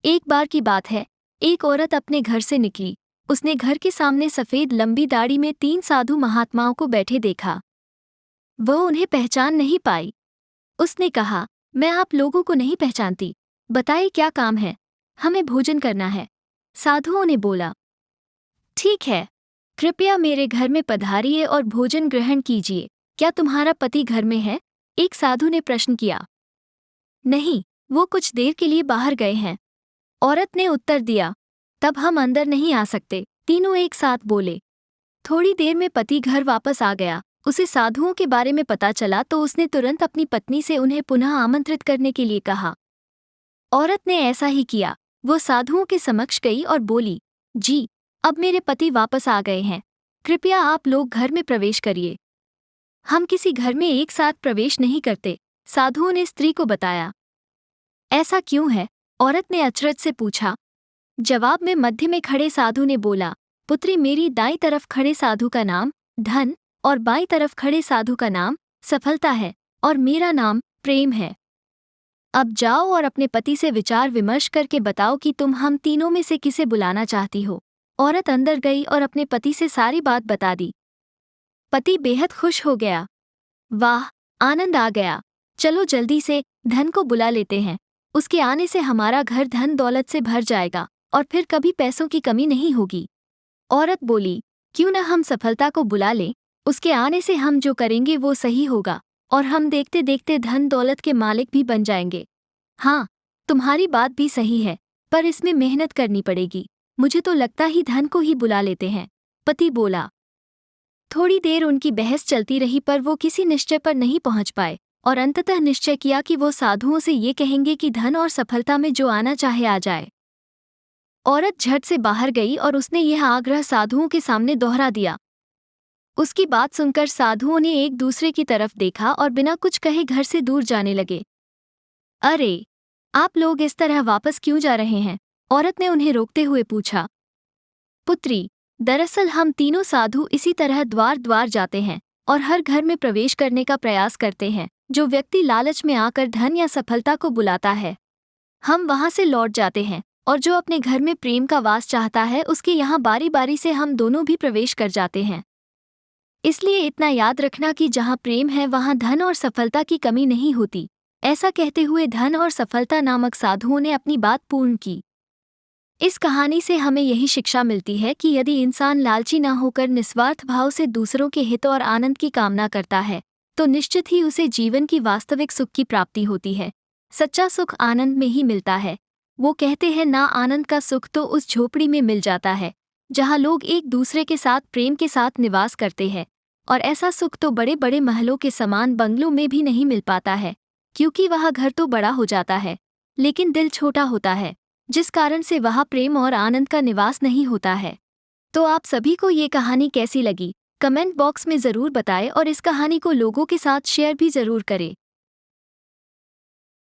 एक बार की बात है, एक औरत अपने घर से निकली। उसने घर के सामने सफेद लंबी दाढ़ी में 3 साधु महात्माओं को बैठे देखा। वह उन्हें पहचान नहीं पाई। उसने कहा, मैं आप लोगों को नहीं पहचानती, बताइए क्या काम है? हमें भोजन करना है। साधुओं ने बोला, ठीक है, कृपया मेरे घर में पधारिए और भोजन ग्रहण कीजिए। क्या तुम्हारा पति घर में है? एक साधु ने प्रश्न किया। नहीं, वो कुछ देर के लिए बाहर गए हैं, औरत ने उत्तर दिया। तब हम अंदर नहीं आ सकते, तीनों एक साथ बोले। थोड़ी देर में पति घर वापस आ गया। उसे साधुओं के बारे में पता चला तो उसने तुरंत अपनी पत्नी से उन्हें पुनः आमंत्रित करने के लिए कहा। औरत ने ऐसा ही किया। वो साधुओं के समक्ष गई और बोली, जी, अब मेरे पति वापस आ गए हैं, कृपया आप लोग घर में प्रवेश करिए। हम किसी घर में एक साथ प्रवेश नहीं करते, साधुओं ने स्त्री को बताया। ऐसा क्यों है? औरत ने अचरज से पूछा। जवाब में मध्य में खड़े साधु ने बोला, पुत्री, मेरी दाईं तरफ खड़े साधु का नाम धन और बाईं तरफ खड़े साधु का नाम सफलता है और मेरा नाम प्रेम है। अब जाओ और अपने पति से विचार विमर्श करके बताओ कि तुम हम तीनों में से किसे बुलाना चाहती हो। औरत अंदर गई और अपने पति से सारी बात बता दी। पति बेहद खुश हो गया। वाह, आनंद आ गया, चलो जल्दी से धन को बुला लेते हैं। उसके आने से हमारा घर धन दौलत से भर जाएगा और फिर कभी पैसों की कमी नहीं होगी। औरत बोली, क्यों न हम सफलता को बुला लें, उसके आने से हम जो करेंगे वो सही होगा और हम देखते देखते धन दौलत के मालिक भी बन जाएंगे। हाँ, तुम्हारी बात भी सही है, पर इसमें मेहनत करनी पड़ेगी। मुझे तो लगता ही धन को ही बुला लेते हैं, पति बोला। थोड़ी देर उनकी बहस चलती रही पर वो किसी निश्चय पर नहीं पहुंच पाए और अंततः निश्चय किया कि वो साधुओं से ये कहेंगे कि धन और सफलता में जो आना चाहे आ जाए। औरत झट से बाहर गई और उसने यह आग्रह साधुओं के सामने दोहरा दिया। उसकी बात सुनकर साधुओं ने एक दूसरे की तरफ देखा और बिना कुछ कहे घर से दूर जाने लगे। अरे, आप लोग इस तरह वापस क्यों जा रहे हैं? औरत ने उन्हें रोकते हुए पूछा। पुत्री, दरअसल हम तीनों साधु इसी तरह द्वार द्वार जाते हैं और हर घर में प्रवेश करने का प्रयास करते हैं। जो व्यक्ति लालच में आकर धन या सफलता को बुलाता है, हम वहां से लौट जाते हैं, और जो अपने घर में प्रेम का वास चाहता है उसके यहाँ बारी बारी से हम दोनों भी प्रवेश कर जाते हैं। इसलिए इतना याद रखना कि जहाँ प्रेम है वहाँ धन और सफलता की कमी नहीं होती। ऐसा कहते हुए धन और सफलता नामक साधुओं ने अपनी बात पूर्ण की। इस कहानी से हमें यही शिक्षा मिलती है कि यदि इंसान लालची न होकर निस्वार्थ भाव से दूसरों के हित और आनंद की कामना करता है तो निश्चित ही उसे जीवन की वास्तविक सुख की प्राप्ति होती है। सच्चा सुख आनंद में ही मिलता है। वो कहते हैं, ना आनंद का सुख तो उस झोपड़ी में मिल जाता है जहाँ लोग एक दूसरे के साथ प्रेम के साथ निवास करते हैं, और ऐसा सुख तो बड़े बड़े महलों के समान बंगलों में भी नहीं मिल पाता है, क्योंकि वह घर तो बड़ा हो जाता है लेकिन दिल छोटा होता है, जिस कारण से वहाँ प्रेम और आनंद का निवास नहीं होता है। तो आप सभी को ये कहानी कैसी लगी, कमेंट बॉक्स में ज़रूर बताएं और इस कहानी को लोगों के साथ शेयर भी ज़रूर करें।